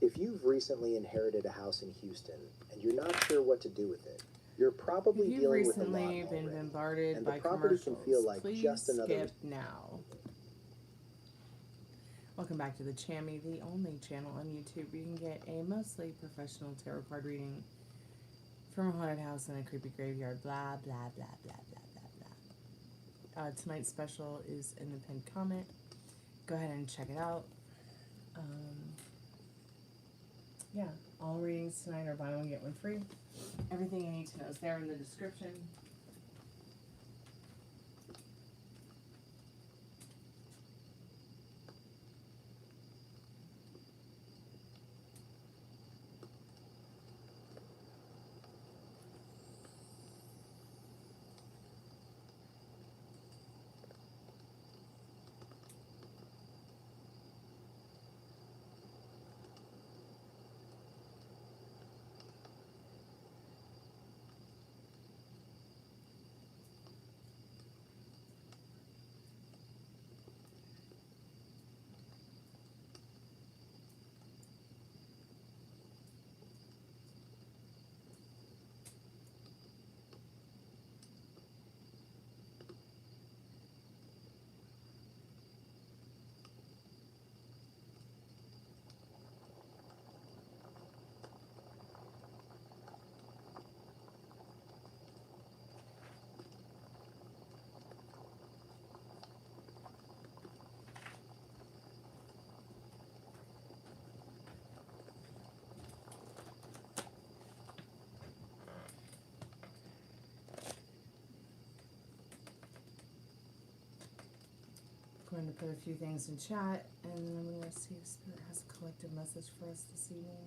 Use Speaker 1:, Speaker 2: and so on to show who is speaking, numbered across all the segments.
Speaker 1: If you've recently inherited a house in Houston and you're not sure what to do with it, you're probably dealing with a lot
Speaker 2: If you've recently been bombarded
Speaker 1: and the
Speaker 2: by
Speaker 1: property
Speaker 2: commercials,
Speaker 1: can feel like
Speaker 2: please
Speaker 1: just another.
Speaker 2: skip now. Welcome back to the Chammy, the only channel on YouTube where you can get a mostly professional tarot card reading from a haunted house in a creepy graveyard. Blah, blah, blah, blah, blah, blah, blah. Tonight's special is in the pinned comment. Go ahead and check it out. Yeah, all readings tonight are buy one, get one free. Everything you need to know is there in the description. Going to put a few things in chat, and then I'm going to see if Spirit has a collective message for us this evening.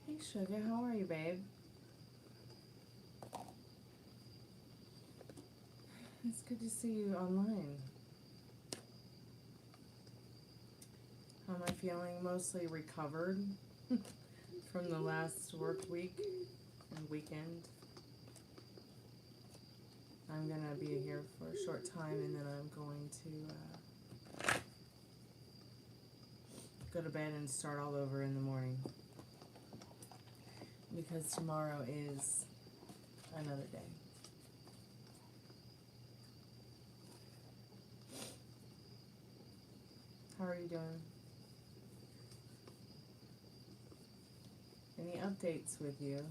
Speaker 2: Hey Sugar, how are you, babe? It's good to see you online. How am I feeling? Mostly recovered from the last work week and weekend. I'm going to be here for a short time, and then I'm going to go to bed and start all over in the morning. Because tomorrow is another day. How are you doing? Any updates with you?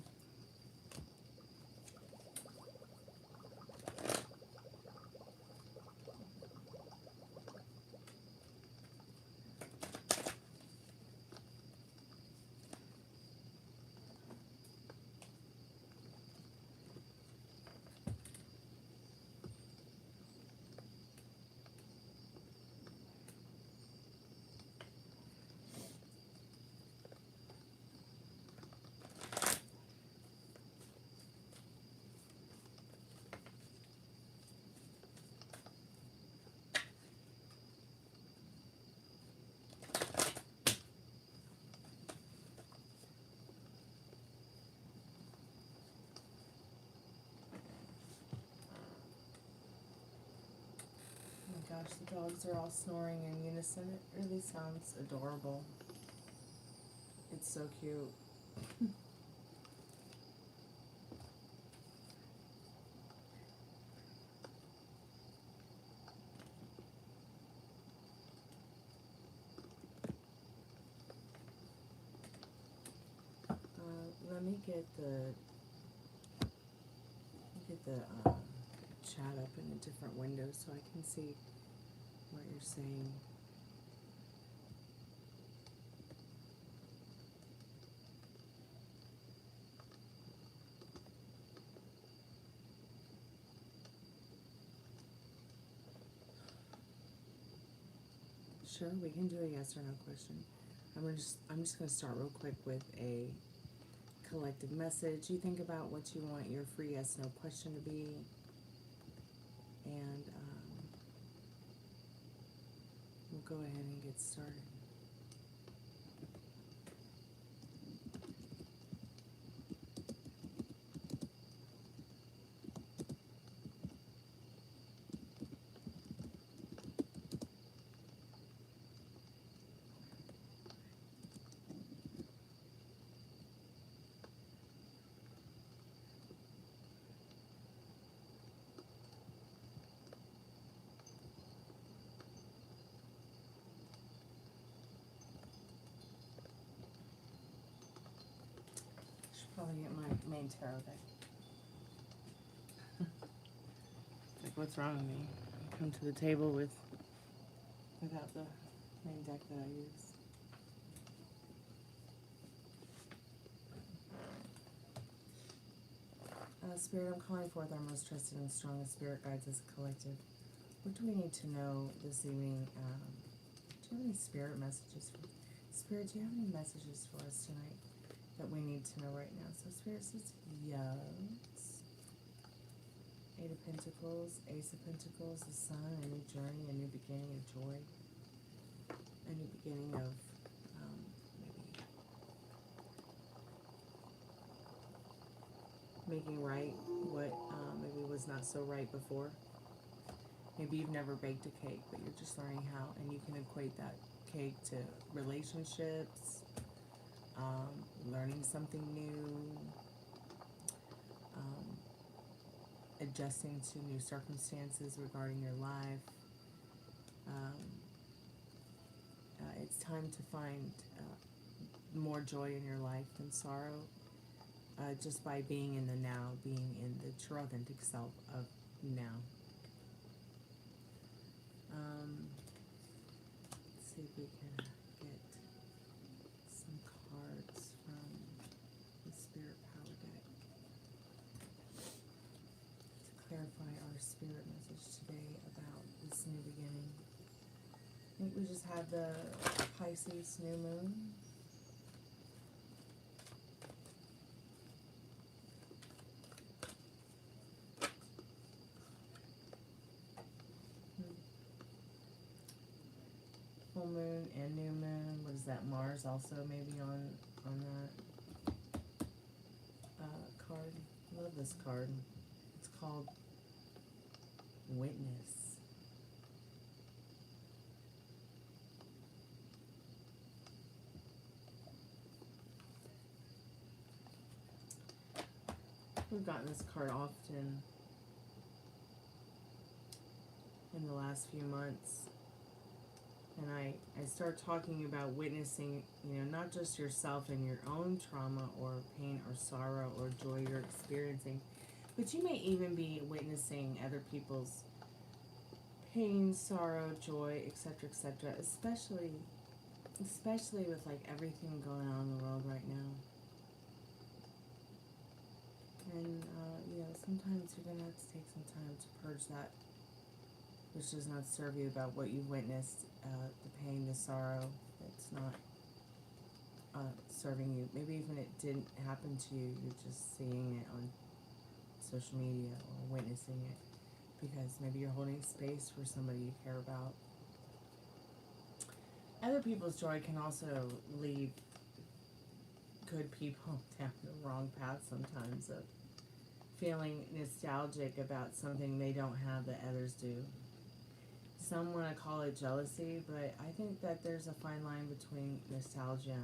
Speaker 2: gosh, the dogs are all snoring in unison. It really sounds adorable. It's so cute. Let me get the chat up in a different window so I can see what you're saying. Sure, we can do a yes or no question. I'm just gonna start real quick with a collective message. You think about what you want your free yes no question to be, and we'll go ahead and get started. Probably get my main tarot deck. Like, what's wrong with me? I come to the table without the main deck that I use. Spirit, I'm calling forth our most trusted and strongest spirit guides as a collective. What do we need to know this evening? Do you have any spirit messages? Spirit, do you have any messages for us tonight that we need to know right now? So Spirit says yes. Eight of Pentacles, Ace of Pentacles, the Sun, a new journey, a new beginning of joy, a new beginning of maybe making right what maybe was not so right before. Maybe you've never baked a cake, but you're just learning how, and you can equate that cake to relationships, learning something new, adjusting to new circumstances regarding your life. It's time to find more joy in your life than sorrow, just by being in the now, being in the true authentic self of now. Let's see if we can get some cards from the Spirit Power deck to clarify our spirit message today about this new beginning. I think we just had the Pisces new moon. Full moon and new moon. What is that? Mars also maybe on that card. I love this card. It's called Witness. We've gotten this card often in the last few months. And I start talking about witnessing, not just yourself and your own trauma or pain or sorrow or joy you're experiencing, but you may even be witnessing other people's pain, sorrow, joy, etc., especially with like everything going on in the world right now. And, sometimes you're going to have to take some time to purge that which does not serve you about what you've witnessed, the pain, the sorrow that's not serving you. Maybe even it didn't happen to you, you're just seeing it on social media or witnessing it because maybe you're holding space for somebody you care about. Other people's joy can also lead good people down the wrong path sometimes of feeling nostalgic about something they don't have that others do. some want to call it jealousy, but I think that there's a fine line between nostalgia,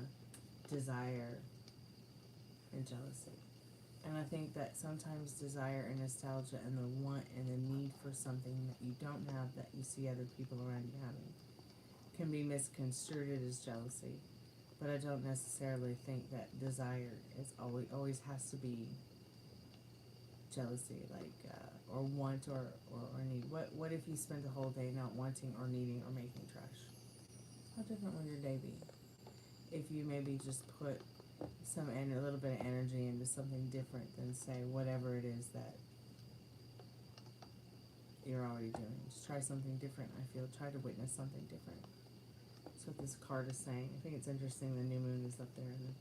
Speaker 2: desire, and jealousy. And I think that sometimes desire and nostalgia and the want and the need for something that you don't have that you see other people around you having can be misconstrued as jealousy. But I don't necessarily think that desire is always has to be jealousy, like or want or need. What if you spent the whole day not wanting or needing or making trash? How different would your day be if you maybe just put a little bit of energy into something different than, say, whatever it is that you're already doing? Just try something different. I feel try to witness something different. That's what this card is saying. I think it's interesting. The new moon is up there in the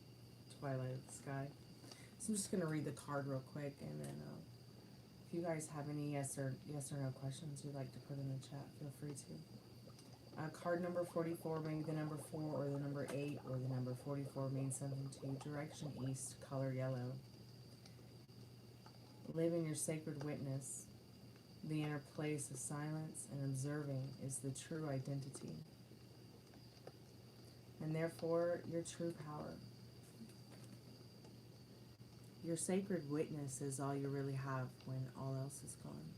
Speaker 2: twilight of the sky. So I'm just gonna read the card real quick, and then if you guys have any yes or no questions you'd like to put in the chat, feel free to. Card number 44, maybe the number 4 or the number 8 or the number 44 means something to you. Direction east, color yellow. Live in your sacred witness. The inner place of silence and observing is the true identity. And therefore, your true power. Your sacred witness is all you really have when all else is gone.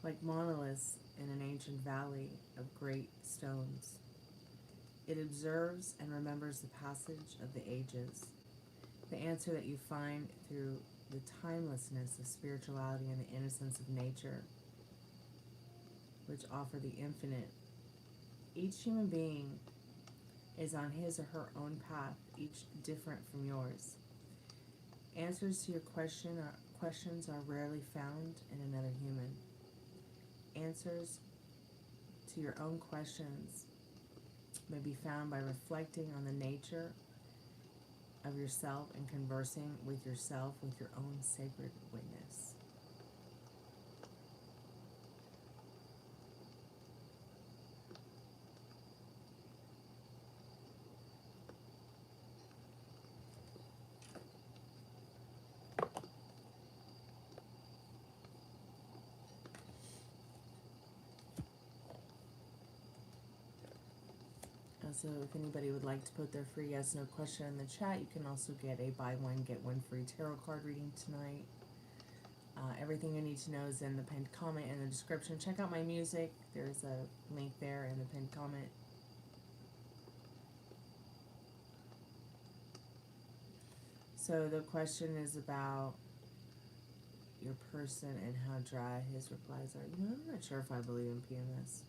Speaker 2: Like monoliths in an ancient valley of great stones, it observes and remembers the passage of the ages, the answer that you find through the timelessness of spirituality and the innocence of nature, which offer the infinite. Each human being is on his or her own path, each different from yours. Answers to your questions are rarely found in another human. Answers to your own questions may be found by reflecting on the nature of yourself and conversing with yourself with your own sacred witness. So if anybody would like to put their free yes, no question in the chat, you can also get a buy one, get one free tarot card reading tonight. Everything you need to know is in the pinned comment and the description. Check out my music. There's a link there in the pinned comment. So the question is about your person and how dry his replies are. You know, I'm not sure if I believe in PMS.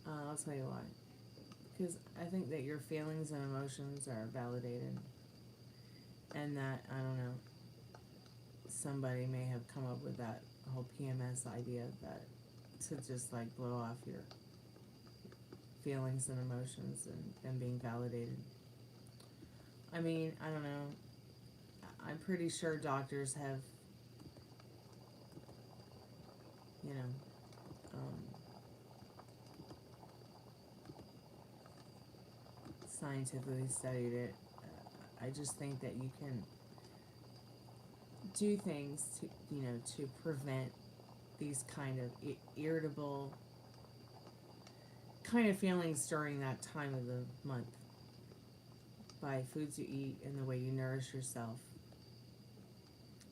Speaker 2: I'll tell you why. Because I think that your feelings and emotions are validated. And that, I don't know, somebody may have come up with that whole PMS idea that to just like blow off your feelings and emotions and them being validated. I mean, I don't know. I'm pretty sure doctors have, you know, scientifically studied it. I just think that you can do things to, you know, to prevent these kind of irritable kind of feelings during that time of the month by foods you eat and the way you nourish yourself.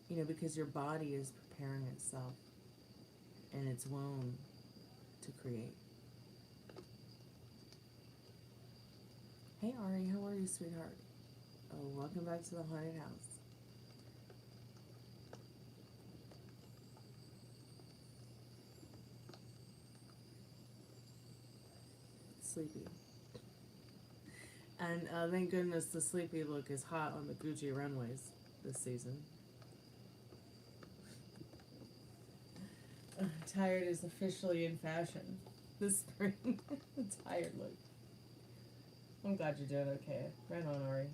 Speaker 2: You know, because your body is preparing itself in its womb to create. Hey Ari, how are you, sweetheart? Oh, welcome back to the haunted house. Sleepy. And thank goodness the sleepy look is hot on the Gucci runways this season. Tired is officially in fashion this spring. The tired look. I'm glad you're doing okay. Right on, Ari.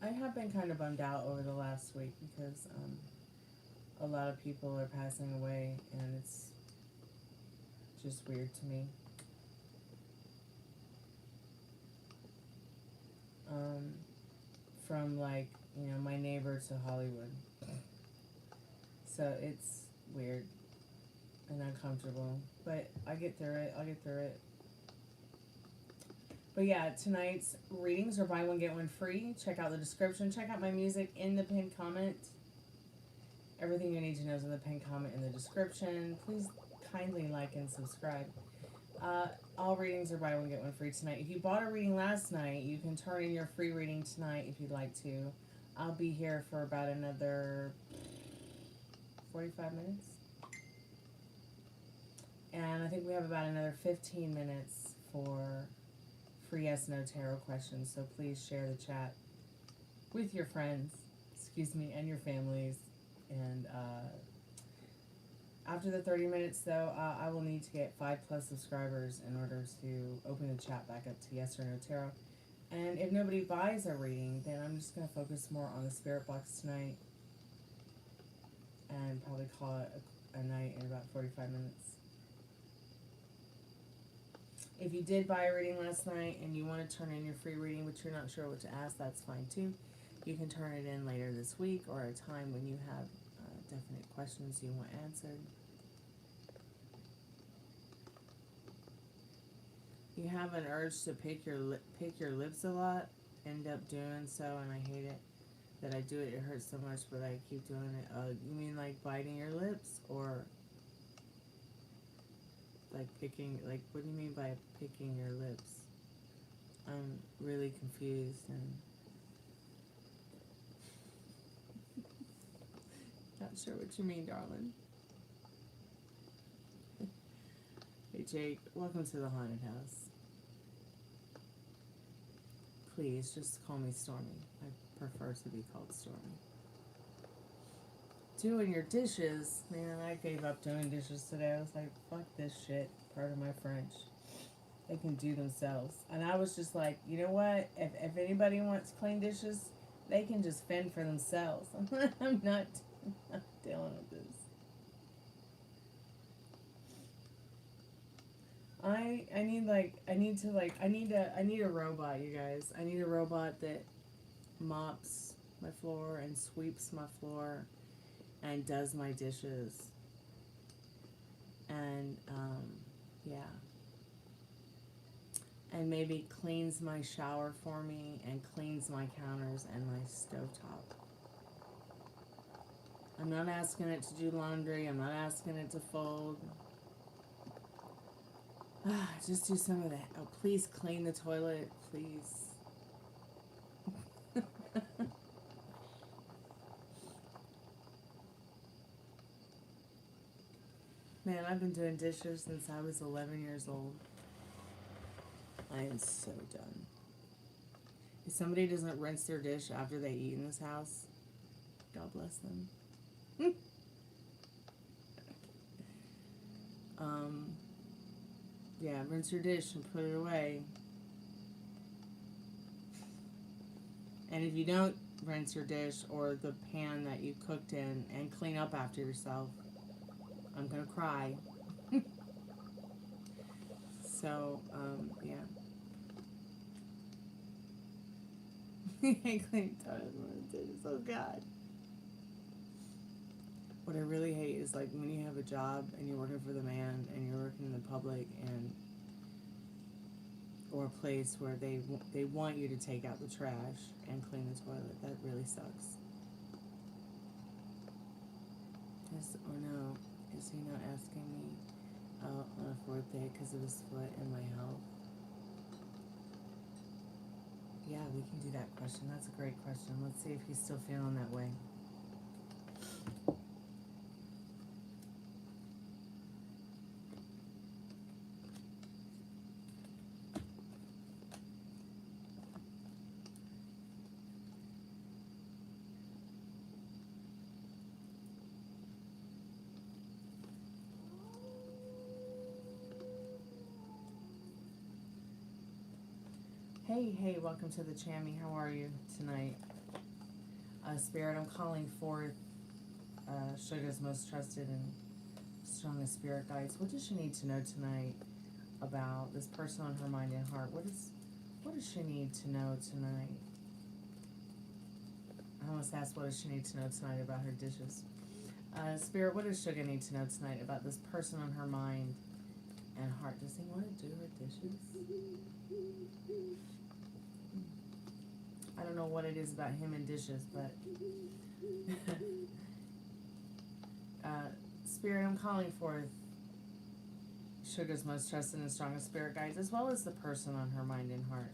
Speaker 2: I have been kind of bummed out over the last week because a lot of people are passing away, and it's just weird to me. From like, you know, my neighbor to Hollywood. So it's weird and uncomfortable, but I get through it. I'll get through it. But yeah, tonight's readings are buy one, get one free. Check out the description. Check out my music in the pinned comment. Everything you need to know is in the pinned comment in the description. Please kindly like and subscribe. All readings are buy one, get one free tonight. If you bought a reading last night, you can turn in your free reading tonight if you'd like to. I'll be here for about another 45 minutes. And I think we have about another 15 minutes for free yes, no tarot questions. So please share the chat with your friends, and your families. And after the 30 minutes, though, I will need to get 5+ subscribers in order to open the chat back up to yes or no tarot. And if nobody buys a reading, then I'm just going to focus more on the spirit box tonight and probably call it a night in about 45 minutes. If you did buy a reading last night and you want to turn in your free reading, but you're not sure what to ask, that's fine too. You can turn it in later this week or a time when you have definite questions you want answered. You have an urge to pick your lips a lot, end up doing so, and I hate it that I do it. It hurts so much, but I keep doing it. You mean like biting your lips, or like picking? Like, what do you mean by picking your lips? I'm really confused and not sure what you mean, darling. Hey, Jake, welcome to the haunted house. Please, just call me Stormy. I prefer to be called Stormy. Doing your dishes, man, I gave up doing dishes today. I was like, fuck this shit, pardon my French. They can do themselves. And I was just like, you know what? If anybody wants clean dishes, they can just fend for themselves. I'm not dealing with this. I need a robot, you guys. I need a robot that mops my floor and sweeps my floor and does my dishes. And yeah. And maybe cleans my shower for me and cleans my counters and my stovetop. I'm not asking it to do laundry. I'm not asking it to fold. Just do some of that. Oh, please clean the toilet, please. Man, I've been doing dishes since I was 11 years old. I am so done. If somebody doesn't rinse their dish after they eat in this house, God bless them. Yeah, rinse your dish and put it away. And if you don't rinse your dish or the pan that you cooked in and clean up after yourself, I'm gonna cry. So, yeah. Clean toilet dishes. Oh God. What I really hate is like when you have a job and you're working for the man and you're working in the public and or a place where they want you to take out the trash and clean the toilet. That really sucks. Yes or no? Is he not asking me out on a 4th date because of his foot and my health? Yeah, we can do that question. That's a great question. Let's see if he's still feeling that way. Hey, welcome to the Chammy. How are you tonight? Spirit, I'm calling forth Sugar's most trusted and Strongest spirit guides. What does she need to know tonight about this person on her mind and heart? What does she need to know tonight? I almost asked what does she need to know tonight about her dishes. Spirit, what does Sugar need to know tonight about this person on her mind and heart? Does he want to do her dishes? I don't know what it is about him and dishes, but Spirit, I'm calling forth Sugar's most trusted and strongest spirit guides, as well as the person on her mind and heart.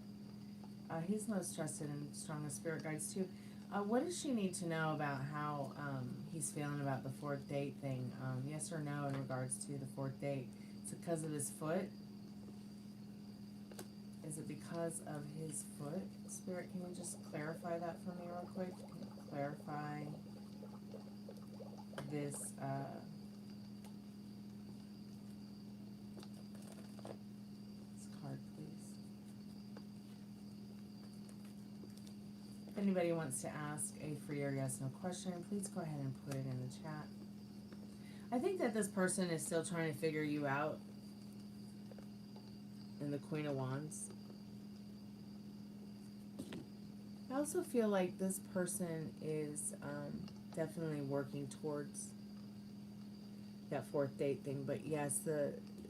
Speaker 2: He's most trusted and strongest spirit guides too. What does she need to know about how he's feeling about the fourth date thing? Yes or no in regards to the fourth date? Is it because of his foot? Is it because of his foot? Spirit, can you just clarify that for me real quick? Can you clarify this, this card, please? If anybody wants to ask a free or yes no question, please go ahead and put it in the chat. I think that this person is still trying to figure you out in the Queen of Wands. I also feel like this person is definitely working towards that fourth date thing. But yes,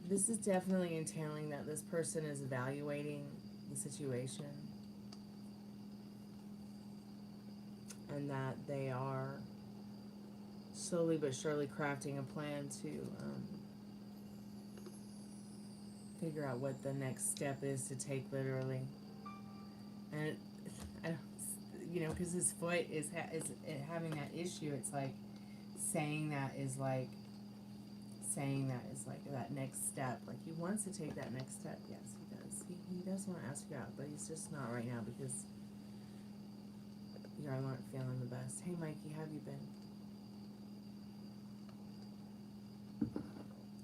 Speaker 2: this is definitely entailing that this person is evaluating the situation. And that they are slowly but surely crafting a plan to figure out what the next step is to take, literally. And I don't, you know, because his foot is having that issue. It's like saying that is like that next step. Like he wants to take that next step. Yes, he does. He does want to ask you out, but he's just not right now because you aren't feeling the best. Hey, Mikey, how have you been?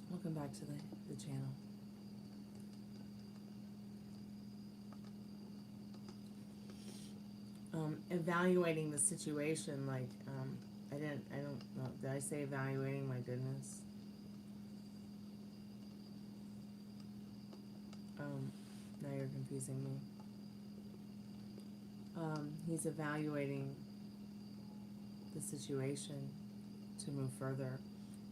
Speaker 2: Welcome back to the channel. Evaluating the situation, like, I don't know, did I say evaluating? My goodness. Now you're confusing me. He's evaluating the situation to move further.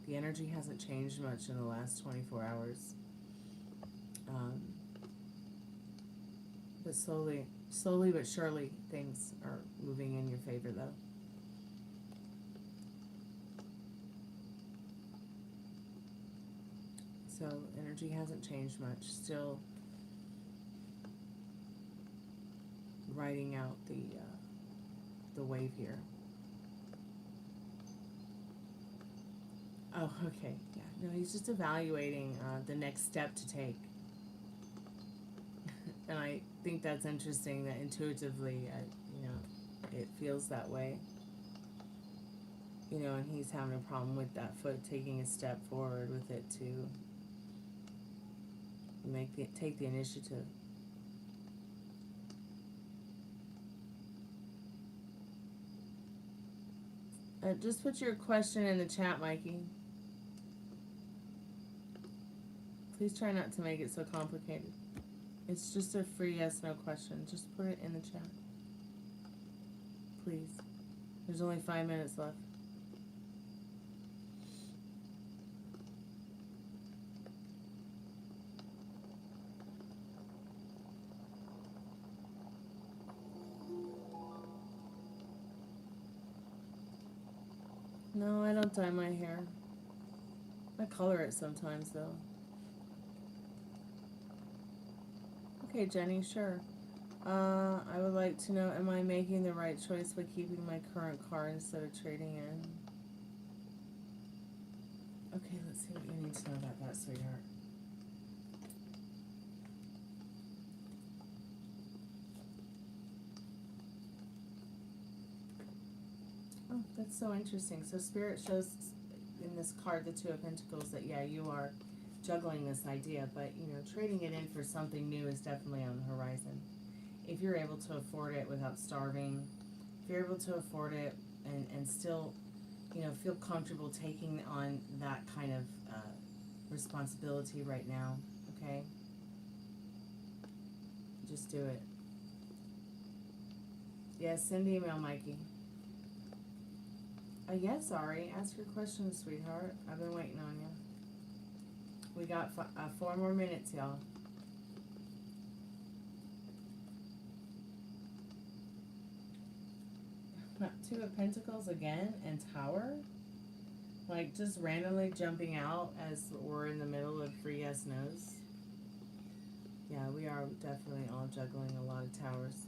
Speaker 2: The energy hasn't changed much in the last 24 hours. But slowly but surely, things are moving in your favor, though. So, energy hasn't changed much. Still riding out the wave here. Oh, okay. Yeah. No, he's just evaluating the next step to take. And I think that's interesting that intuitively, you know, it feels that way. You know, and he's having a problem with that foot taking a step forward with it to take the initiative. Just put your question in the chat, Mikey. Please try not to make it so complicated. It's just a free yes/no question. Just put it in the chat. Please. There's only 5 minutes left. No, I don't dye my hair. I color it sometimes, though. Okay, Jenny, sure. I would like to know, am I making the right choice by keeping my current car instead of trading in? Okay, let's see what you need to know about that, sweetheart. Oh, that's so interesting. So Spirit shows in this card, the Two of Pentacles, that, yeah, you are juggling this idea, but, you know, trading it in for something new is definitely on the horizon. If you're able to afford it without starving, if you're able to afford it and still you know, feel comfortable taking on that kind of responsibility right now, okay? Just do it. Yes, send email, Mikey. Yes, Ari, ask your question, sweetheart. I've been waiting on you. We got 4 more minutes, y'all. Two of Pentacles again and Tower? Like, just randomly jumping out as we're in the middle of free yes, no's. Yeah, we are definitely all juggling a lot of towers.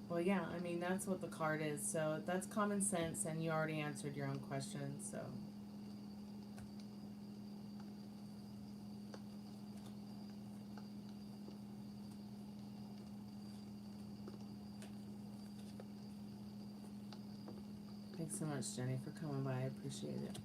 Speaker 2: Well, yeah, I mean, that's what the card is. So that's common sense, and you already answered your own question, so. Thanks so much, Jenny, for coming by. I appreciate it.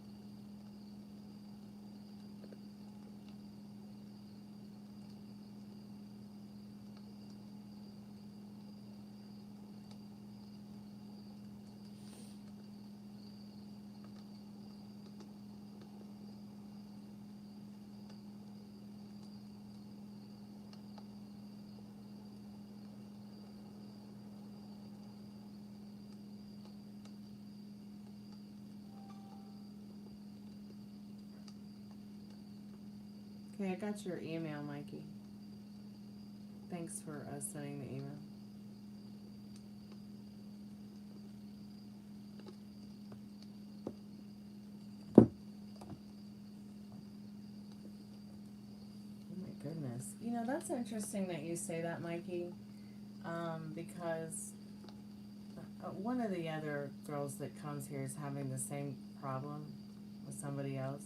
Speaker 2: Okay, I got your email, Mikey. Thanks for sending the email. Oh my goodness. You know, that's interesting that you say that, Mikey, because one of the other girls that comes here is having the same problem with somebody else.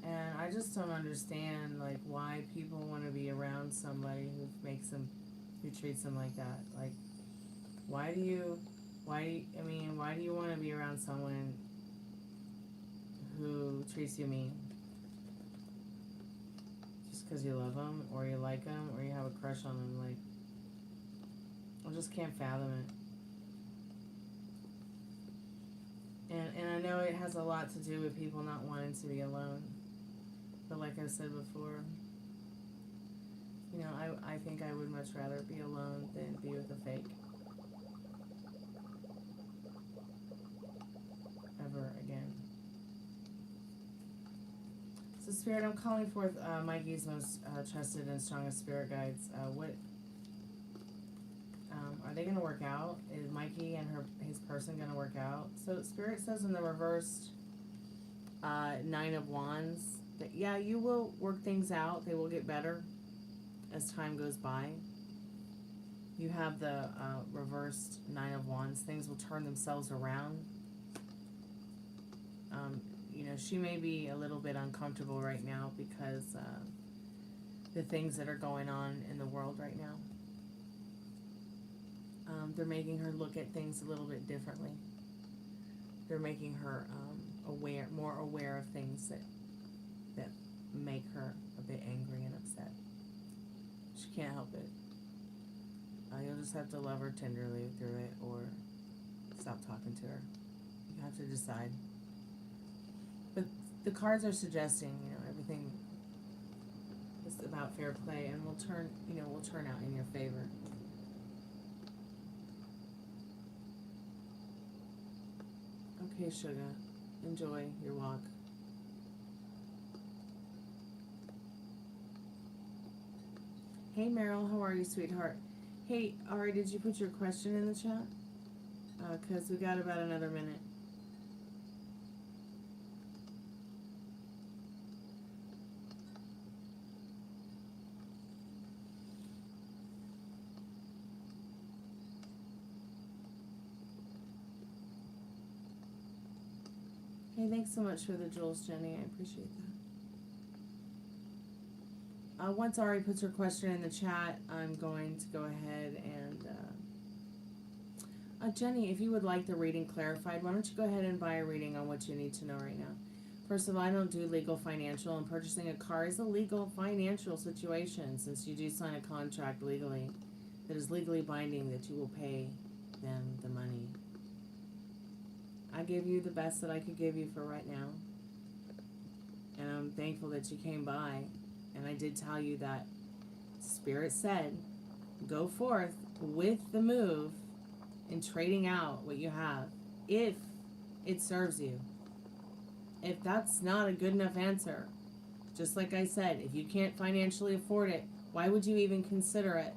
Speaker 2: And I just don't understand, like, why people want to be around somebody who treats them like that. Like, why do you want to be around someone who treats you mean? Just because you love them, or you like them, or you have a crush on them, like, I just can't fathom it. And I know it has a lot to do with people not wanting to be alone. But like I said before, you know, I think I would much rather be alone than be with a fake. Ever again. So Spirit, I'm calling forth Mikey's most trusted and strongest spirit guides. Are they going to work out? Is Mikey and his person going to work out? So Spirit says in the reversed 9 of Wands, yeah, you will work things out. They will get better as time goes by. You have the reversed 9 of Wands. Things will turn themselves around. You know, she may be a little bit uncomfortable right now because the things that are going on in the world right now. They're making her look at things a little bit differently. They're making her more aware of things that make her a bit angry and upset. She can't help it. You'll just have to love her tenderly through it, or stop talking to her. You have to decide. But the cards are suggesting, you know, everything is about fair play, and will turn out in your favor. Okay, sugar. Enjoy your walk. Hey, Meryl. How are you, sweetheart? Hey, Ari, did you put your question in the chat? Because we got about another minute. Hey, thanks so much for the jewels, Jenny. I appreciate that. Once Ari puts her question in the chat, I'm going to go ahead and... Jenny, if you would like the reading clarified, why don't you go ahead and buy a reading on what you need to know right now. First of all, I don't do legal financial, and purchasing a car is a legal financial situation since you do sign a contract legally that is legally binding that you will pay them the money. I gave you the best that I could give you for right now. And I'm thankful that you came by. And I did tell you that Spirit said, go forth with the move and trading out what you have if it serves you. If that's not a good enough answer, just like I said, if you can't financially afford it, why would you even consider it?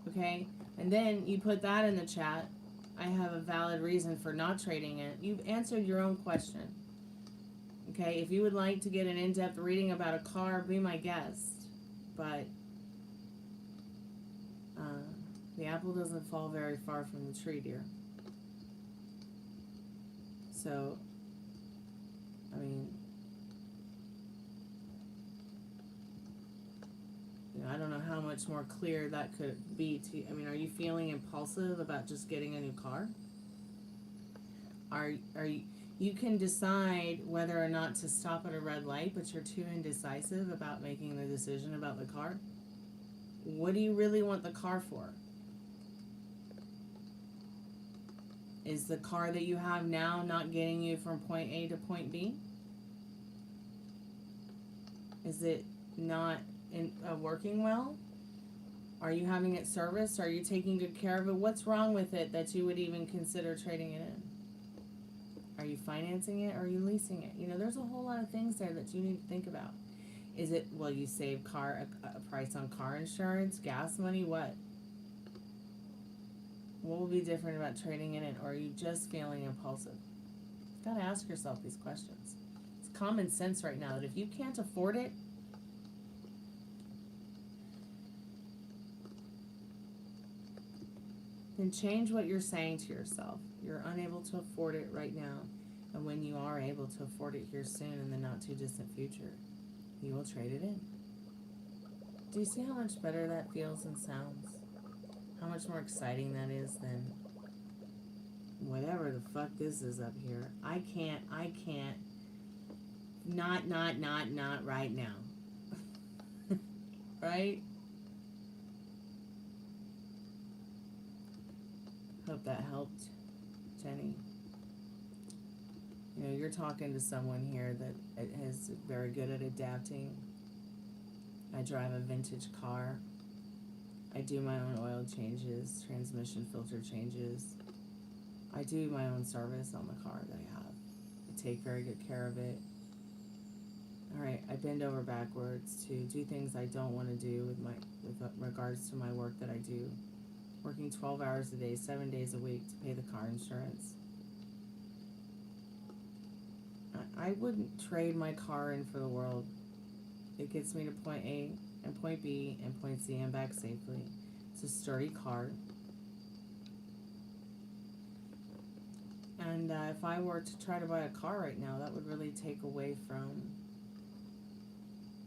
Speaker 2: Okay? And then you put that in the chat. I have a valid reason for not trading it. You've answered your own question. Okay? If you would like to get an in-depth reading about a car, be my guest. But the apple doesn't fall very far from the tree, dear. So, I mean, you know, I don't know how much more clear that could be to you. I mean, are you feeling impulsive about just getting a new car? Are you can decide whether or not to stop at a red light, but you're too indecisive about making the decision about the car? What do you really want the car for? Is the car that you have now not getting you from point A to point B? Is it not working well? Are you having it serviced? Are you taking good care of it? What's wrong with it that you would even consider trading it in? Are you financing it or are you leasing it? You know, there's a whole lot of things there that you need to think about. Is it, will you save a price on car insurance, gas money, what? What will be different about trading it in, or are you just feeling impulsive? You've got to ask yourself these questions. It's common sense right now that if you can't afford it, then change what you're saying to yourself. You're unable to afford it right now, and when you are able to afford it here soon in the not too distant future, you will trade it in. Do you see how much better that feels and sounds? How much more exciting that is than whatever the fuck this is up here. I can't, not right now. Right? Hope that helped, Jenny. You know, you're talking to someone here that is very good at adapting. I drive a vintage car. I do my own oil changes, transmission filter changes. I do my own service on the car that I have. I take very good care of it. Alright, I bend over backwards to do things I don't want to do with regards to my work that I do. Working 12 hours a day, 7 days a week to pay the car insurance. I wouldn't trade my car in for the world. It gets me to point A and point B and point C and back safely. It's a sturdy car. And if I were to try to buy a car right now, that would really take away from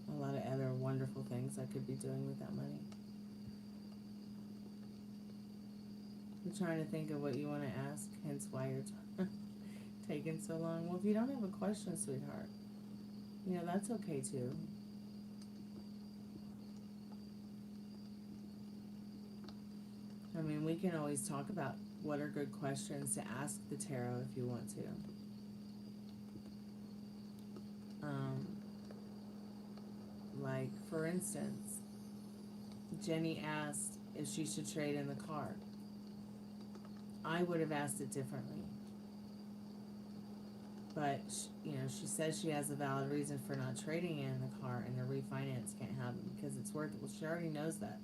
Speaker 2: a lot of other wonderful things I could be doing with that money. I'm trying to think of what you want to ask, hence why you're taking so long. Well, if you don't have a question, sweetheart, you know, that's okay too. I mean, we can always talk about what are good questions to ask the tarot if you want to. Like, for instance, Jenny asked if she should trade in the car. I would have asked it differently. But, you know, she says she has a valid reason for not trading in the car, and the refinance can't happen because it's worth it. Well, she already knows that.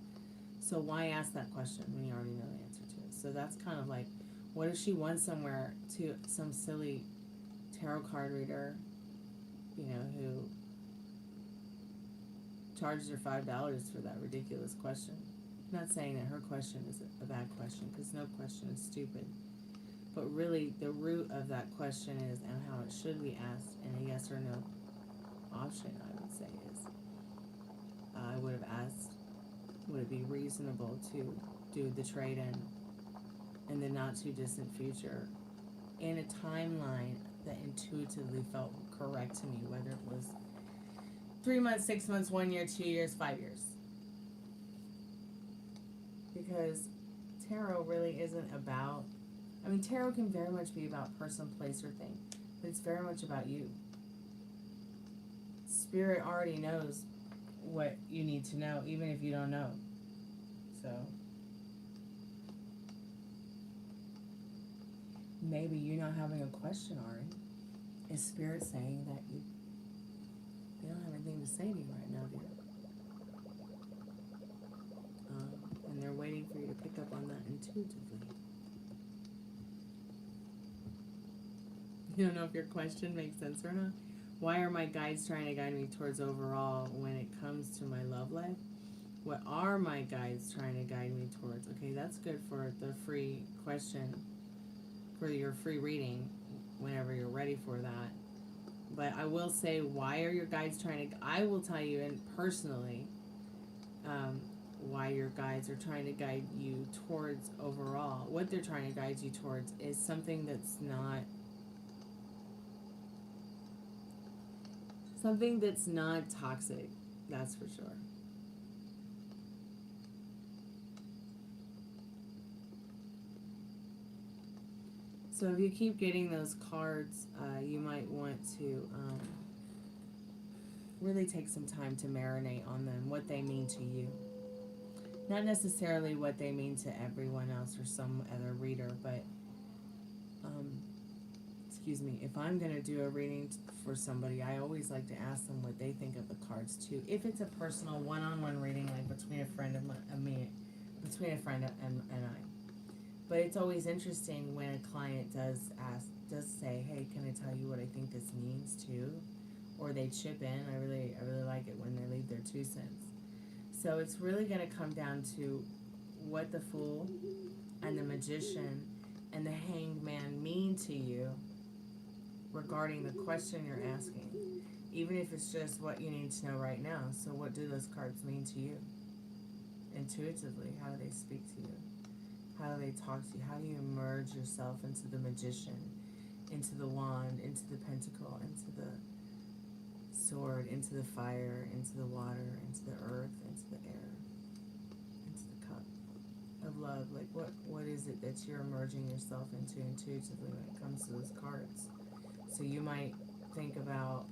Speaker 2: So why ask that question when you already know the answer to it? So that's kind of like, what if she went somewhere to some silly tarot card reader, you know, who charges her $5 for that ridiculous question? I'm not saying that her question is a bad question, because no question is stupid. But really, the root of that question is, and how it should be asked, and a yes or no option, I would say, is, I would have asked, would it be reasonable to do the trade-in in the not-too-distant future in a timeline that intuitively felt correct to me, whether it was 3 months, 6 months, 1 year, 2 years, 5 years. Because tarot really isn't about, I mean, tarot can very much be about person, place, or thing, but it's very much about you. Spirit already knows what you need to know, even if you don't know. So maybe you're not having a question, Ari. Is Spirit saying that they don't have anything to say to you right now, dear? And they're waiting for you to pick up on that intuitively. You don't know if your question makes sense or not. Why are my guides trying to guide me towards overall when it comes to my love life? What are my guides trying to guide me towards? Okay, that's good for the free question, for your free reading, whenever you're ready for that. But I will say, why are your guides trying to, I will tell you, and personally, why your guides are trying to guide you towards overall. What they're trying to guide you towards is something that's not toxic, that's for sure. So if you keep getting those cards, you might want to really take some time to marinate on them, what they mean to you. Not necessarily what they mean to everyone else or some other reader, but excuse me, if I'm going to do a reading for somebody, I always like to ask them what they think of the cards too. If it's a personal one-on-one reading, like between a friend and I. But it's always interesting when a client does say, hey, can I tell you what I think this means too? Or they chip in. I really like it when they leave their 2 cents. So it's really going to come down to what the Fool and the Magician and the Hanged Man mean to you regarding the question you're asking, even if it's just what you need to know right now. So what do those cards mean to you? Intuitively, how do they speak to you? How do they talk to you? How do you immerse yourself into the Magician, into the Wand, into the Pentacle, into the Sword, into the fire, into the water, into the earth, into the air, into the cup of love? Like what is it that you're immersing yourself into intuitively when it comes to those cards? So you might think about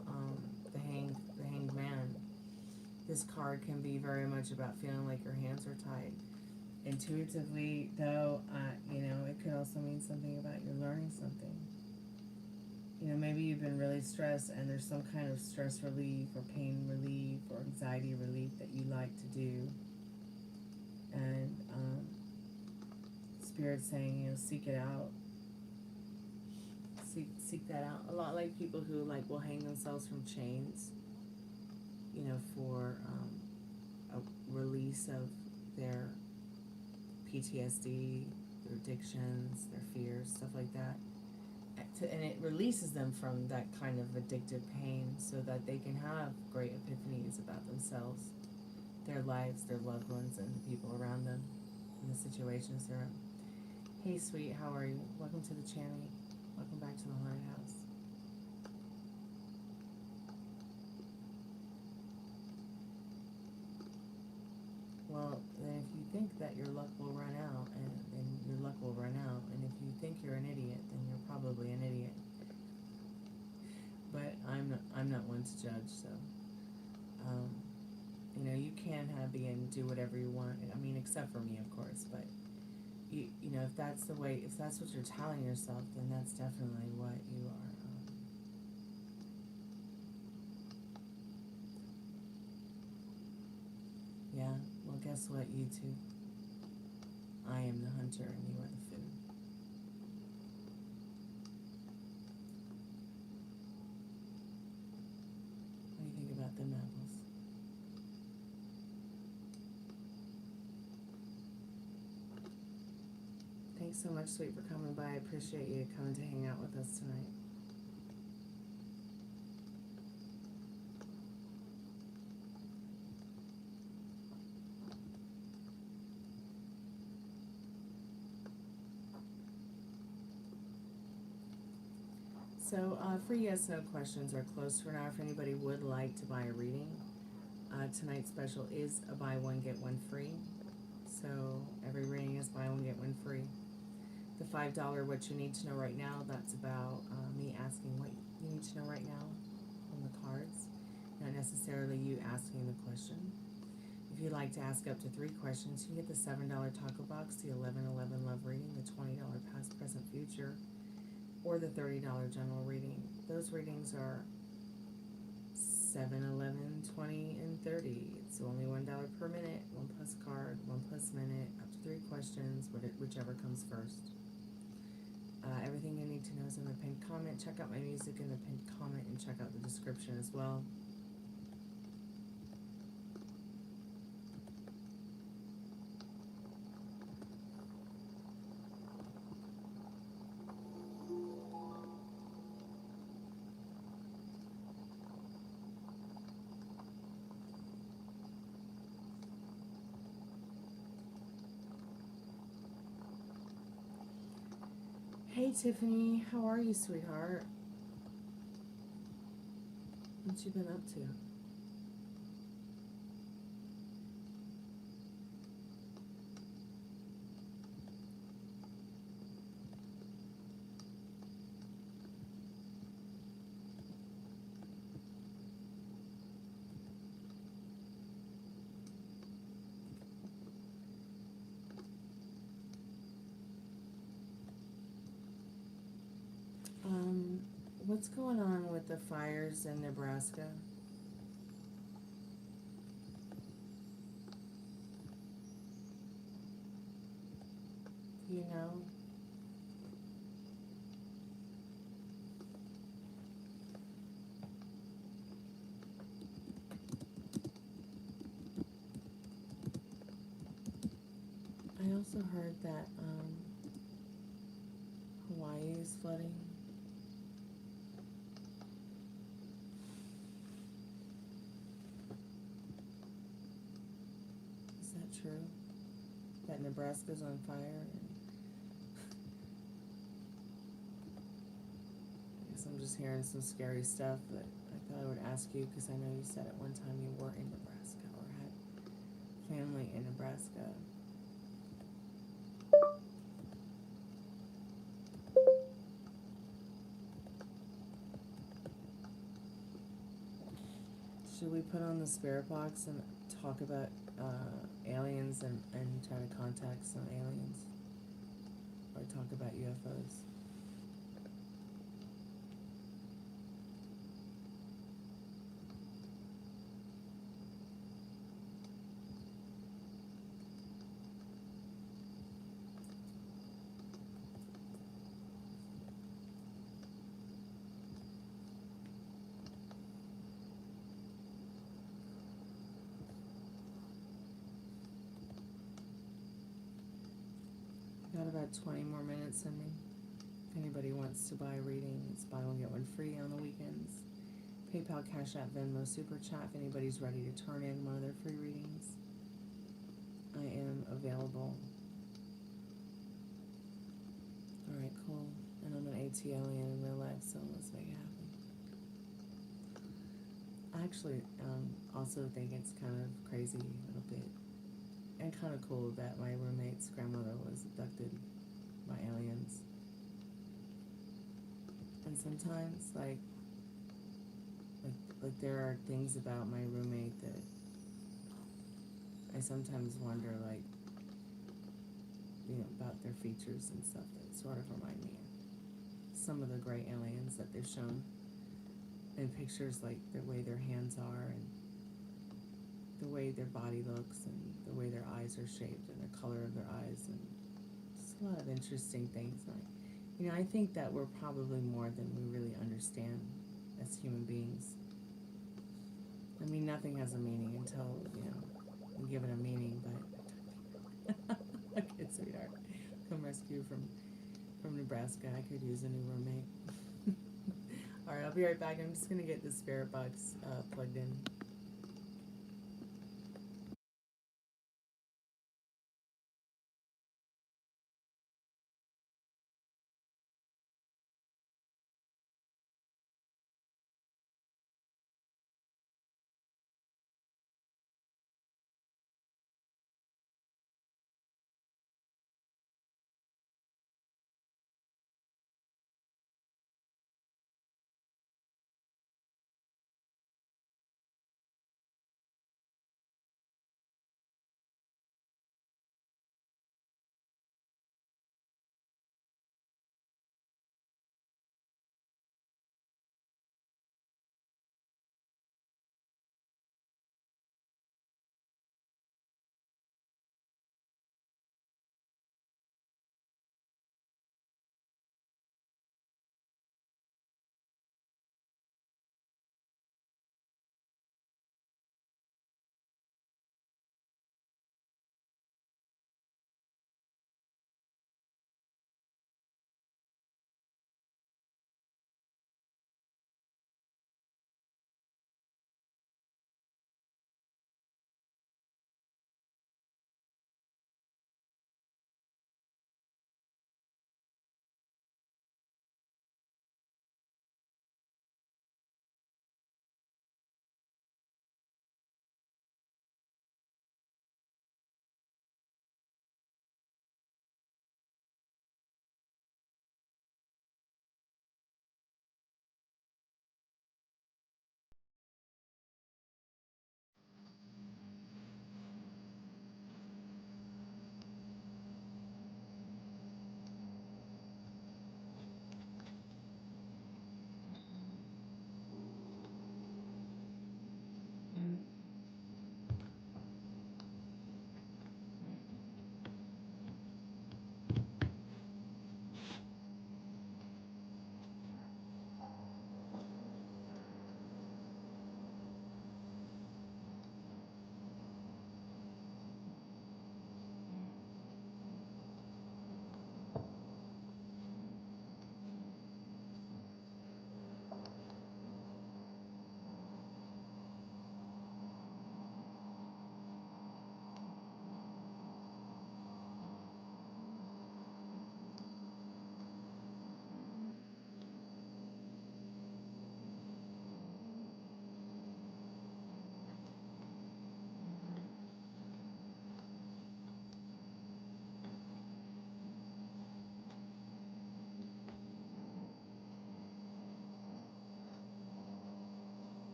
Speaker 2: the hanged man. This card can be very much about feeling like your hands are tied. Intuitively, though, it could also mean something about you're learning something. Maybe you've been really stressed and there's some kind of stress relief or pain relief or anxiety relief that you like to do. And Spirit's saying, seek it out. Seek that out. A lot like people who will hang themselves from chains, for a release of their PTSD, their addictions, their fears, stuff like that. And it releases them from that kind of addictive pain so that they can have great epiphanies about themselves, their lives, their loved ones, and the people around them, and the situations they're in. Hey, sweet, how are you? Welcome to the channel. Welcome back to the haunted house. Well, then if you think that your luck will run out, and your luck will run out, and if you think you're an idiot, then you're probably an idiot. But I'm not one to judge, so you can do whatever you want. I mean, except for me, of course. But if that's the way, if that's what you're telling yourself, then that's definitely what you are. Yeah. Well, guess what, you two? I am the hunter and you are the food. What do you think about them apples? Thanks so much, sweet, for coming by. I appreciate you coming to hang out with us tonight. So, free yes/no questions are closed for now. If anybody would like to buy a reading, tonight's special is a buy one get one free. So every reading is buy one get one free. The $5 what you need to know right now, that's about me asking what you need to know right now on the cards, not necessarily you asking the question. If you'd like to ask up to 3 questions, you can get the $7 taco box, the 1111 love reading, the $20 past, present, future, or the $30 general reading. Those readings are 7, 11, 20, and 30. It's only $1 per minute, 1 plus card, 1 plus minute, up to 3 questions, whichever comes first. Everything you need to know is in the pinned comment. Check out my music in the pinned comment and check out the description as well. Hey Tiffany, how are you, sweetheart? What you been up to? What's going on with the fires in Nebraska? Do you know? I also heard that Hawaii is flooding. Is that true? That Nebraska's on fire? I guess I'm just hearing some scary stuff, but I thought I would ask you because I know you said at one time you were in Nebraska or had family in Nebraska. Should we put on the spirit box and talk about aliens and try to contact some aliens? Or talk about UFOs? Got about 20 more minutes in me. If anybody wants to buy a reading, it's buy one get one free on the weekends. PayPal, Cash App, Venmo, Super Chat. If anybody's ready to turn in one of their free readings, I am available. Alright, cool. And I'm an AT alien in real life, so let's make it happen. I actually also think it's kind of crazy a little bit. And kind of cool that my roommate's grandmother was abducted by aliens. And sometimes, like there are things about my roommate that I sometimes wonder, like, you know, about their features and stuff that sort of remind me of some of the gray aliens that they've shown in pictures, like the way their hands are and the way their body looks and the way their eyes are shaped and the color of their eyes, and just a lot of interesting things. You know, I think that we're probably more than we really understand as human beings. I mean, nothing has a meaning until, you know, you give it a meaning, but okay, sweetheart, come rescue from Nebraska. I could use a new roommate. Alright, I'll be right back. I'm just gonna get the spirit box plugged in.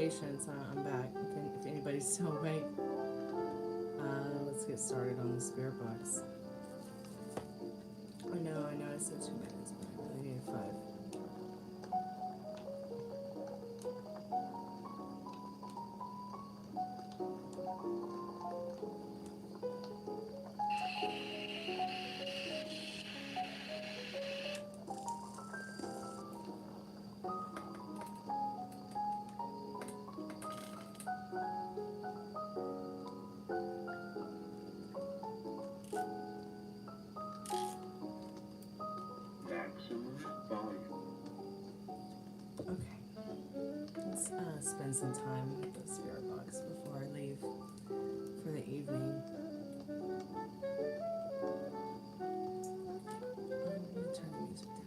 Speaker 2: patience. I'm back. If anybody's still awake, let's get started on the spirit box. I know I said 2 minutes, but I really needed 5. Spend some time with the spirit box before I leave for the evening. I'm going to turn the music down.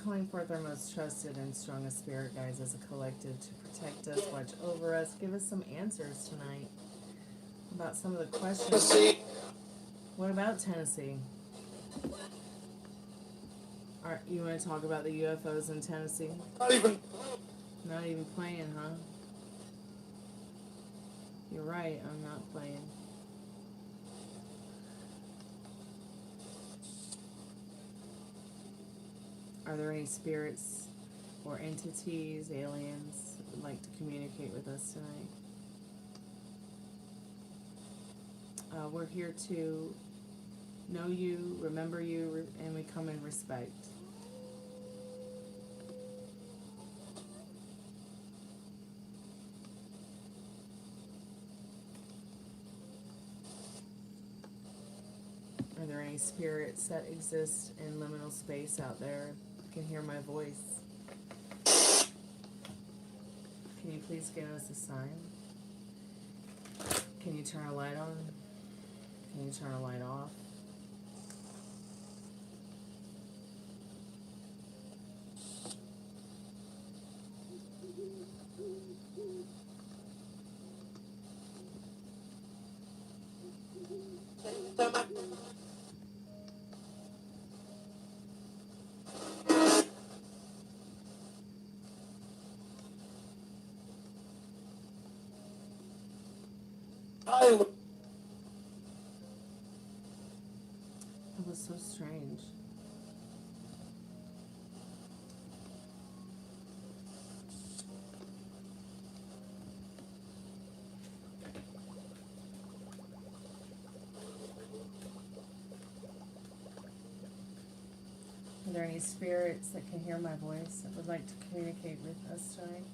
Speaker 2: Calling forth our most trusted and strongest spirit guides as a collective to protect us, watch over us, give us some answers tonight about some of the questions. What about Tennessee? You want to talk about the UFOs in Tennessee? Not even playing, huh? You're right, I'm not playing. Are there any spirits or entities, aliens, that would like to communicate with us tonight? We're here to know you, remember you, and we come in respect. Are there any spirits that exist in liminal space out there? Can hear my voice? Can you please give us a sign? Can you turn a light on? Can you turn a light off? That was so strange. Are there any spirits that can hear my voice that would like to communicate with us tonight?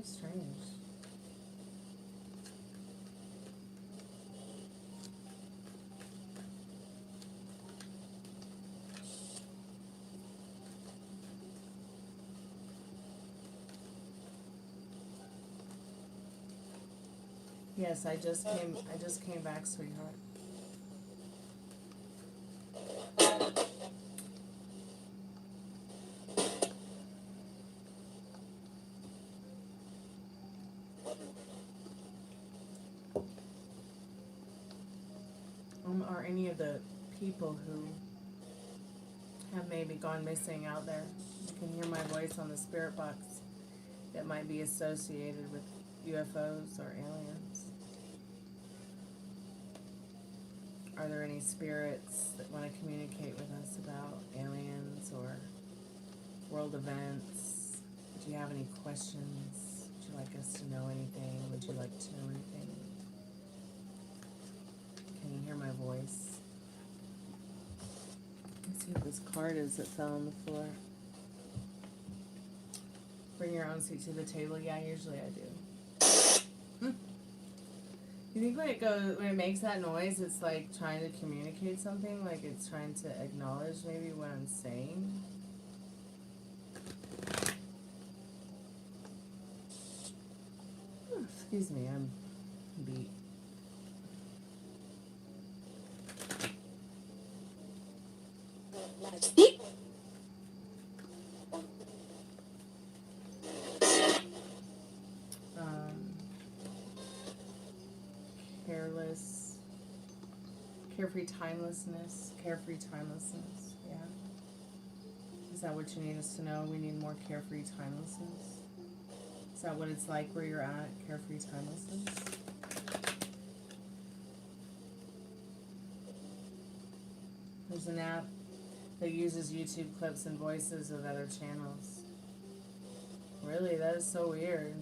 Speaker 2: Strange. Yes, I just came back, sweetheart. Are any of the people who have maybe gone missing out there? You can hear my voice on the spirit box that might be associated with UFOs or aliens. Are there any spirits that want to communicate with us about aliens or world events? Do you have any questions? Would you like us to know anything? Would you like to know anything? Can you hear my voice? Let's see what this card is that fell on the floor. Bring your own seat to the table. Yeah, usually I do. You think when it makes that noise, it's like trying to communicate something, like it's trying to acknowledge maybe what I'm saying? Excuse me, I'm beat. Careless, carefree timelessness, yeah. Is that what you need us to know? We need more carefree timelessness? Is that what it's like where you're at, carefree timelessness? There's an app that uses YouTube clips and voices of other channels. Really, that is so weird.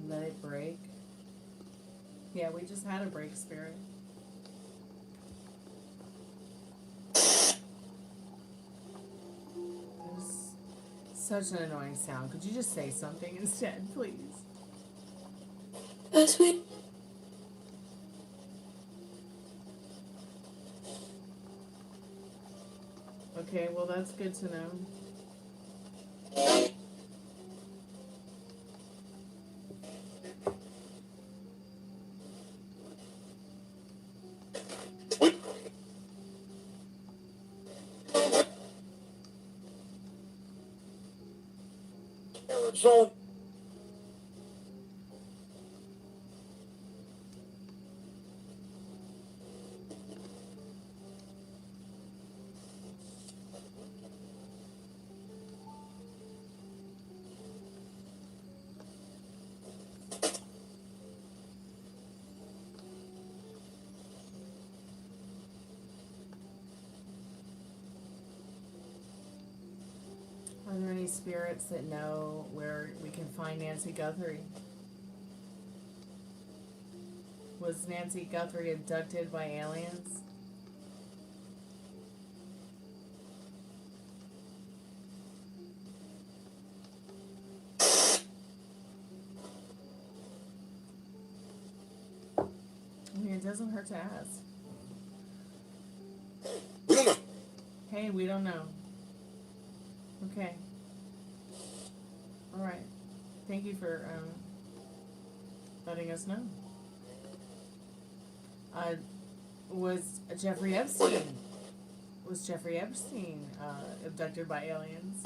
Speaker 2: Let it break. Yeah, we just had a break, Spirit. There's such an annoying sound. Could you just say something instead, please?
Speaker 3: Sweet.
Speaker 2: Okay, well that's good to know.
Speaker 3: So
Speaker 2: Are there any spirits that know where we can find Nancy Guthrie? Was Nancy Guthrie abducted by aliens? I mean, it doesn't hurt to ask.
Speaker 3: we don't know.
Speaker 2: Hey, we don't know. Okay. Alright. Thank you for letting us know. Was Jeffrey Epstein abducted by aliens?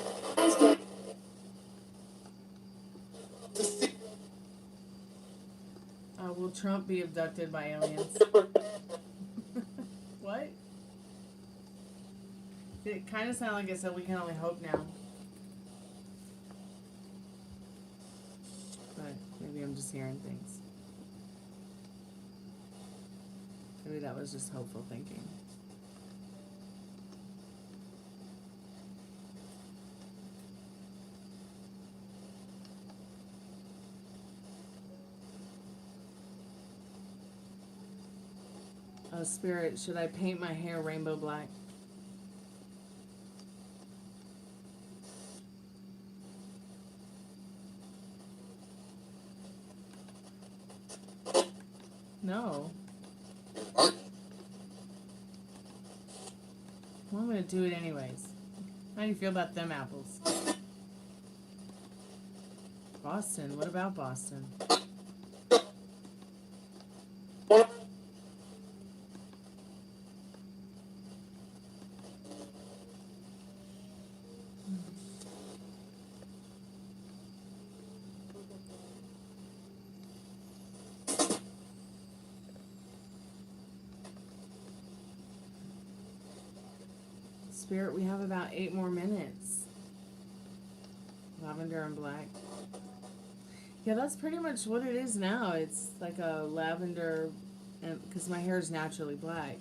Speaker 2: Will Trump be abducted by aliens? What? It kind of sounded like I said we can only hope now. But maybe I'm just hearing things. Maybe that was just hopeful thinking. Oh, Spirit, should I paint my hair rainbow black? No. Well, I'm gonna do it anyways. How do you feel about them apples? Boston, what about Boston? Spirit, we have about 8 more minutes. Lavender and black. Yeah, that's pretty much what it is now. It's like a lavender, and because my hair is naturally black.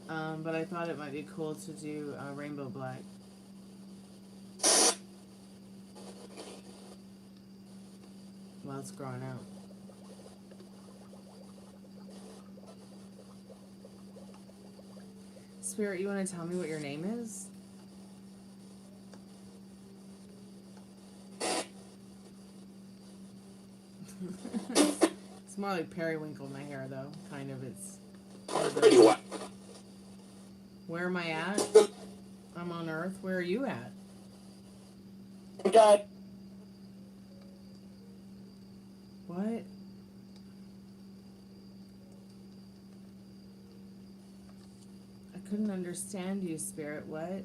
Speaker 2: But I thought it might be cool to do rainbow black. While it's growing out. Spirit, you want to tell me what your name is? It's more like periwinkle in my hair, though. Kind of. It's. Where am I at? I'm on Earth. Where are you at?
Speaker 3: Okay.
Speaker 2: What? I couldn't understand you, Spirit. What?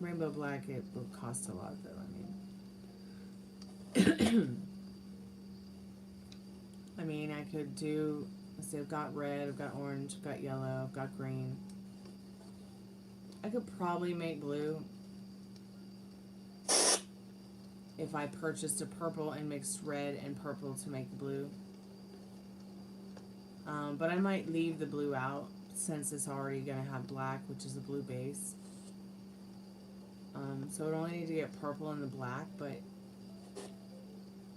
Speaker 2: Rainbow black, it will cost a lot, though. I mean, I could do, let's see, I've got red, I've got orange, I've got yellow, I've got green. I could probably make blue if I purchased a purple and mixed red and purple to make the blue. But I might leave the blue out since it's already going to have black, which is a blue base. So I'd only need to get purple and the black, but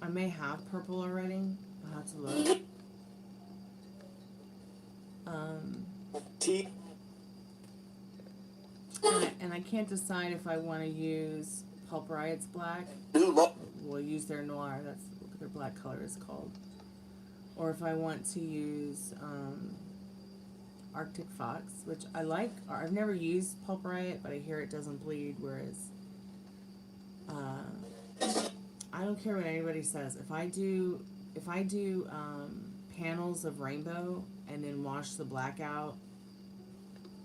Speaker 2: I may have purple already. I'll have to look. And I can't decide if I want to use Pulp Riot's black. We'll use their noir. That's what their black color is called. Or if I want to use Arctic Fox, which I like. I've never used Pulp Riot, but I hear it doesn't bleed, whereas I don't care what anybody says. If I do panels of rainbow and then wash the black out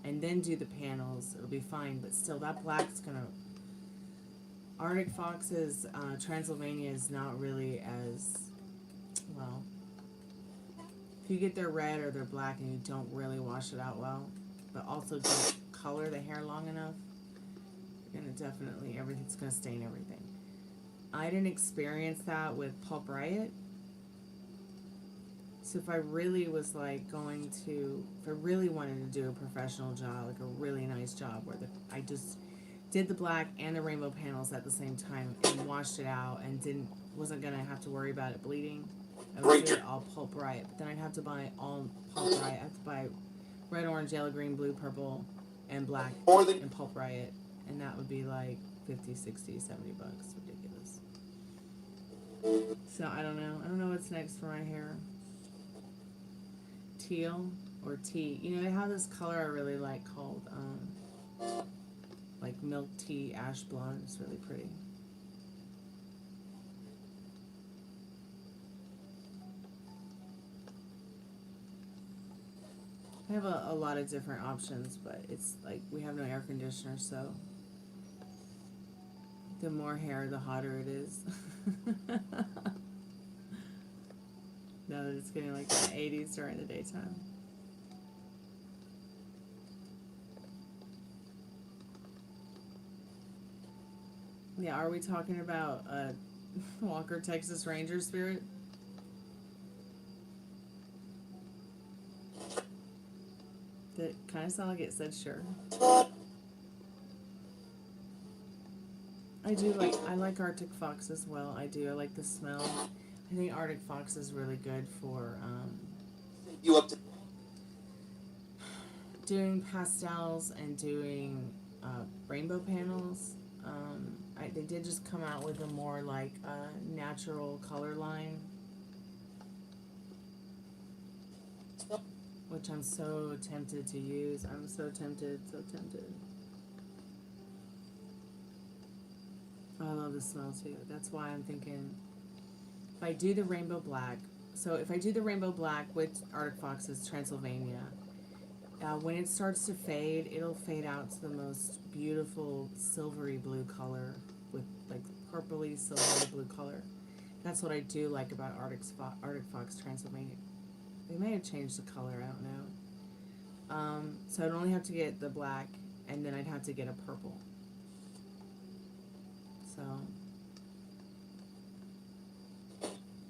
Speaker 2: and then do the panels, it'll be fine. But still, that black's gonna. Arctic Fox's Transylvania is not really as well. If you get their red or their black and you don't really wash it out well, but also don't color the hair long enough, you're gonna definitely, everything's gonna stain everything. I didn't experience that with Pulp Riot. So if I really was like if I really wanted to do a professional job, like a really nice job where I just did the black and the rainbow panels at the same time and washed it out and wasn't gonna have to worry about it bleeding, I would do it all Pulp Riot. But then I'd have to buy all Pulp Riot. I have to buy red, orange, yellow, green, blue, purple, and black in Pulp Riot. And that would be like 50, 60, 70 bucks. Ridiculous. So I don't know. I don't know what's next for my hair. Teal or tea. You know, they have this color I really like called like milk tea ash blonde. It's really pretty. I have a lot of different options, but it's like we have no air conditioner, so the more hair, the hotter it is. Now that it's getting like in the 80s during the daytime. Yeah, are we talking about Walker, Texas Ranger Spirit? That kind of sound like it said sure. I like Arctic Fox as well. I do. I like the smell. I think Arctic Fox is really good for doing pastels and doing rainbow panels. They did just come out with a more like natural color line, which I'm so tempted to use. I'm so tempted, so tempted. I love the smell too. That's why I'm thinking if I do the rainbow black, so if I do the rainbow black with Arctic Fox's Transylvania, when it starts to fade, it'll fade out to the most beautiful silvery blue color with like purpley silvery blue color. That's what I do like about Arctic Fox Transylvania. They may have changed the color, I don't know. So I'd only have to get the black, and then I'd have to get a purple. So,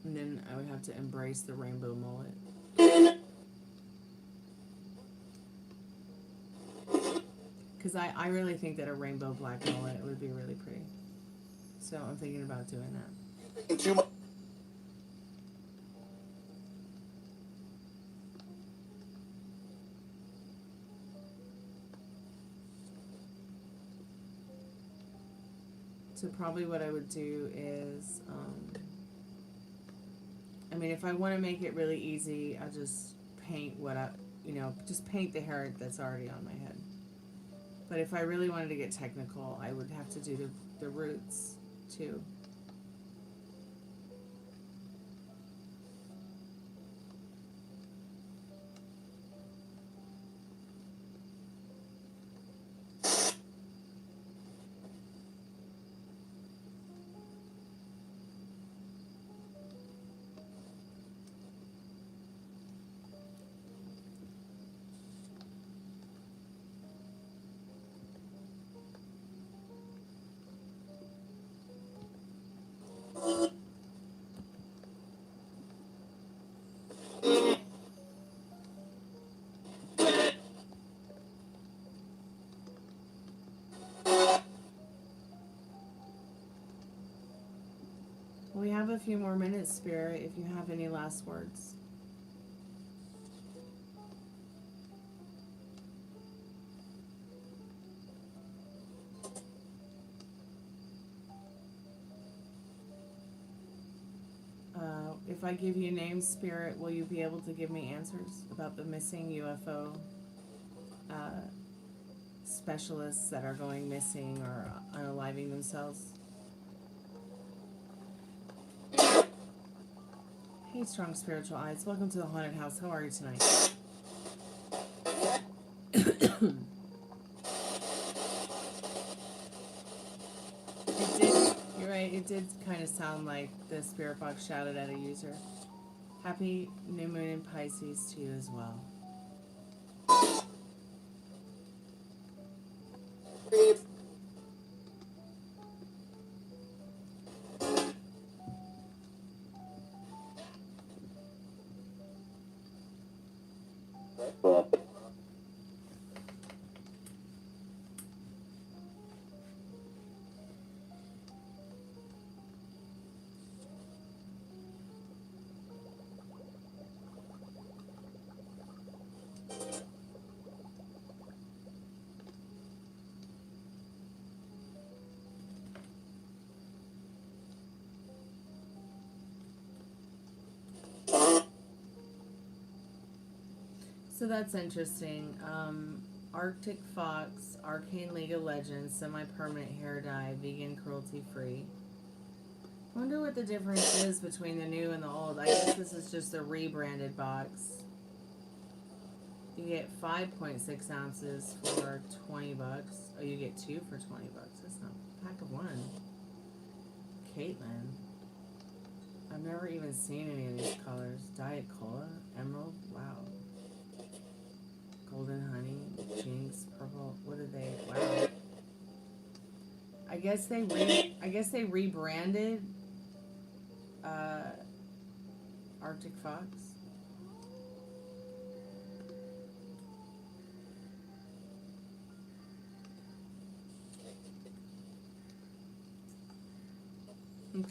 Speaker 2: and then I would have to embrace the rainbow mullet. Because I really think that a rainbow black mullet would be really pretty. So I'm thinking about doing that.
Speaker 3: Too much.
Speaker 2: So probably what I would do is, I mean, if I want to make it really easy, I'll just paint just paint the hair that's already on my head. But if I really wanted to get technical, I would have to do the roots too. We have a few more minutes, Spirit, if you have any last words. If I give you names, Spirit, will you be able to give me answers about the missing UFO specialists that are going missing or unaliving themselves? Hey, Strong Spiritual Eyes. Welcome to the Haunted House. How are you tonight? You're right, it did kind of sound like the Spirit Box shouted at a user. Happy New Moon in Pisces to you as well. So that's interesting. Arctic Fox, Arcane League of Legends, semi-permanent hair dye, vegan, cruelty-free. I wonder what the difference is between the new and the old. I guess this is just a rebranded box. You get 5.6 ounces for $20. Oh, you get 2 for $20. That's not a pack of 1. Caitlin. I've never even seen any of these colors. Diet Cola, Emerald, wow. Golden Honey, Jinx, Purple. What are they? Wow. I guess they rebranded Arctic Fox.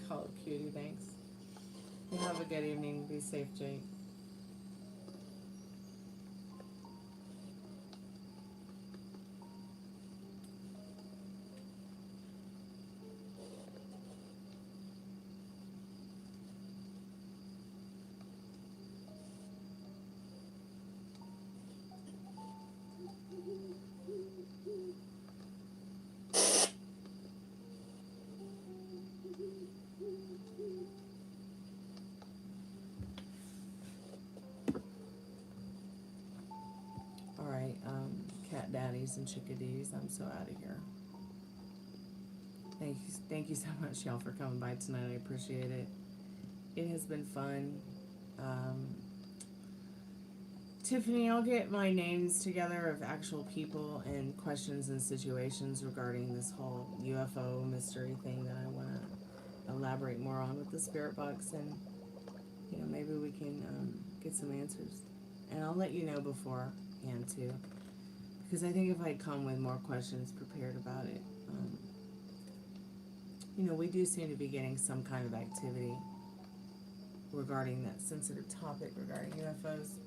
Speaker 2: Call it Cutie, thanks. You have a good evening. Be safe, Jake. Cat daddies and chickadees, I'm so out of here. Thank you so much, y'all, for coming by tonight. I appreciate it. It has been fun. Tiffany, I'll get my names together of actual people and questions and situations regarding this whole UFO mystery thing that I want to elaborate more on with the Spirit Box, and maybe we can get some answers. And I'll let you know beforehand too. Because I think if I come with more questions prepared about it, you know, we do seem to be getting some kind of activity regarding that sensitive topic regarding UFOs.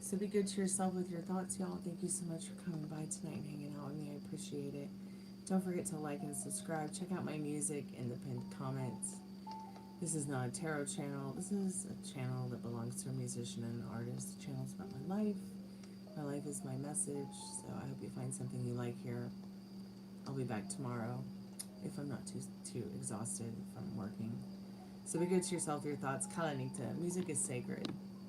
Speaker 2: So be good to yourself with your thoughts, y'all. Thank you so much for coming by tonight and hanging out with me. I appreciate it. Don't forget to like and subscribe. Check out my music in the pinned comments. This is not a tarot channel. This is a channel that belongs to a musician and an artist. The channel's about my life. My life is my message. So I hope you find something you like here. I'll be back tomorrow if I'm not too exhausted from working. So be good to yourself, your thoughts. Kalanita. Music is sacred.